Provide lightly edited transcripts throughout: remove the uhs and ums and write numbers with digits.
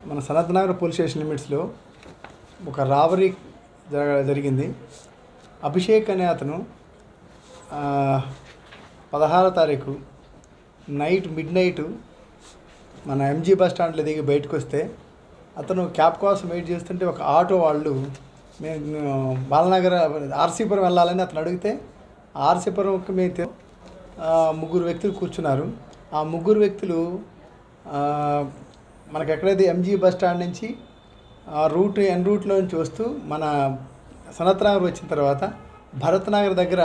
మన Sanath Nagar police station లిమిట్స్లో ఒక రాబరీ జరిగింది. అభిషేక్ అనే అతను 16వ తారీఖు మిడ్ నైట్ మన ఎంజీ బస్ స్టాండ్లో దిగి బయటకు వస్తే అతను క్యాబ్ కోసం వెయిట్ చేస్తుంటే ఒక ఆటో వాళ్ళు మేము బాలనగర్ ఆర్సీపురం వెళ్ళాలని అతను అడిగితే ఆర్సీపురంకి మేము ముగ్గురు వ్యక్తులు కూర్చున్నారు. ఆ ముగ్గురు వ్యక్తులు మనకు ఎక్కడైతే ఎంజీ బస్ స్టాండ్ నుంచి ఎన్ రూట్లో నుంచి వస్తూ మన సనత్ నగర్ వచ్చిన తర్వాత భరత్ నగర్ దగ్గర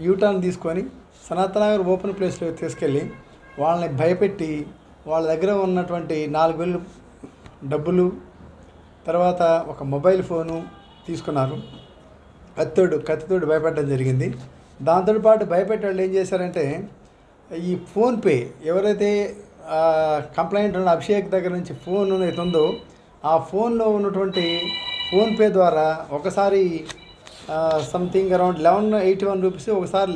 యూటర్న్ తీసుకొని సనత్ నగర్ ఓపెన్ ప్లేస్లో తీసుకెళ్ళి వాళ్ళని భయపెట్టి వాళ్ళ దగ్గర ఉన్నటువంటి 4,000 డబ్బులు, తర్వాత ఒక మొబైల్ ఫోను తీసుకున్నారు. కత్తితోటి భయపెట్టడం జరిగింది. దాంతో పాటు భయపెట్టే వాళ్ళు ఏం చేశారంటే ఈ ఫోన్పే ఎవరైతే కంప్లైంట్ ఉన్న అభిషేక్ దగ్గర నుంచి ఫోన్ అయితే ఉందో ఆ ఫోన్లో ఉన్నటువంటి ఫోన్పే ద్వారా ఒకసారి సంథింగ్ అరౌండ్ 1181 రూపీస్, ఒకసారి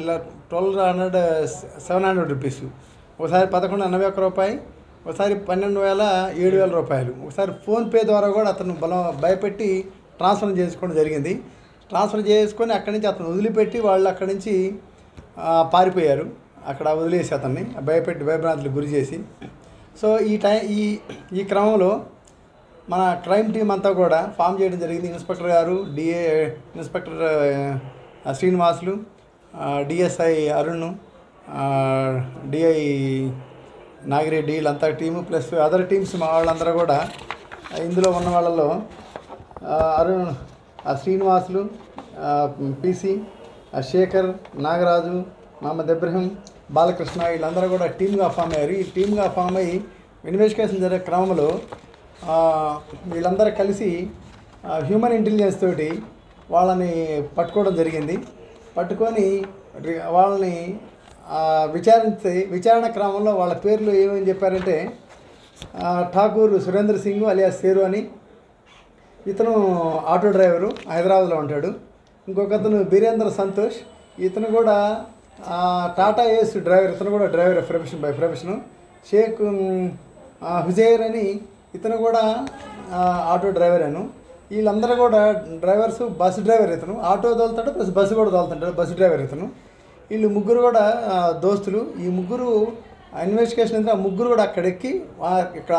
700 రూపీస్, ఒకసారి 1181 రూపాయి, ఒకసారి 12,000 రూపాయలు, ఒకసారి ఫోన్పే ద్వారా కూడా అతను భయపెట్టి ట్రాన్స్ఫర్ చేసుకోవడం జరిగింది. ట్రాన్స్ఫర్ చేసుకొని అక్కడి నుంచి అతను వదిలిపెట్టి వాళ్ళు అక్కడి నుంచి పారిపోయారు. అక్కడ వదిలేసి అతన్ని భయపెట్టి భయభ్రాంతులకు గురి చేసి. సో ఈ క్రమంలో మన క్రైమ్ టీం అంతా కూడా ఫామ్ చేయడం జరిగింది. ఇన్స్పెక్టర్ గారు, inspector Srinivasulu, DSI Arun, DI Nagireddy, వీళ్ళంతా టీము ప్లస్ అదర్ టీమ్స్ మా వాళ్ళందరూ కూడా ఇందులో ఉన్న వాళ్ళలో అరుణ్, శ్రీనివాసులు, పిసి, శేఖర్, నాగరాజు, మహమ్మద్ ఇబ్రహీం, బాలకృష్ణ వీళ్ళందరూ కూడా టీమ్గా ఫామ్ అయ్యారు. ఈ టీమ్గా ఫామ్ అయ్యి ఇన్వెస్టిగేషన్ జరిగే క్రమంలో వీళ్ళందరూ కలిసి హ్యూమన్ ఇంటెలిజెన్స్ తోటి వాళ్ళని జరిగింది. పట్టుకొని వాళ్ళని విచారణ క్రమంలో వాళ్ళ పేర్లు ఏమని చెప్పారంటే ఠాకూర్ సురేంద్ర సింగ్ అలియాస్ సేరు అని, ఇతను ఆటో డ్రైవరు, హైదరాబాద్లో ఉంటాడు. ఇంకొకతను బీరేంద్ర సంతోష్, ఇతను కూడా టాటా ఏస్ డ్రైవర్, ఇతను కూడా driver by profession. Shaik Huzair అని, ఇతను కూడా ఆటో డ్రైవరేను. వీళ్ళందరూ కూడా డ్రైవర్స్. బస్సు డ్రైవర్ ఇతను, ఆటో తోలుతాడు ప్లస్ బస్సు కూడా తోలుతుంటాడు, బస్సు డ్రైవర్ ఇతను. వీళ్ళు ముగ్గురు కూడా దోస్తులు. ఈ ముగ్గురు ఇన్వెస్టిగేషన్ అయితే ఆ ముగ్గురు కూడా అక్కడెక్కి ఇక్కడ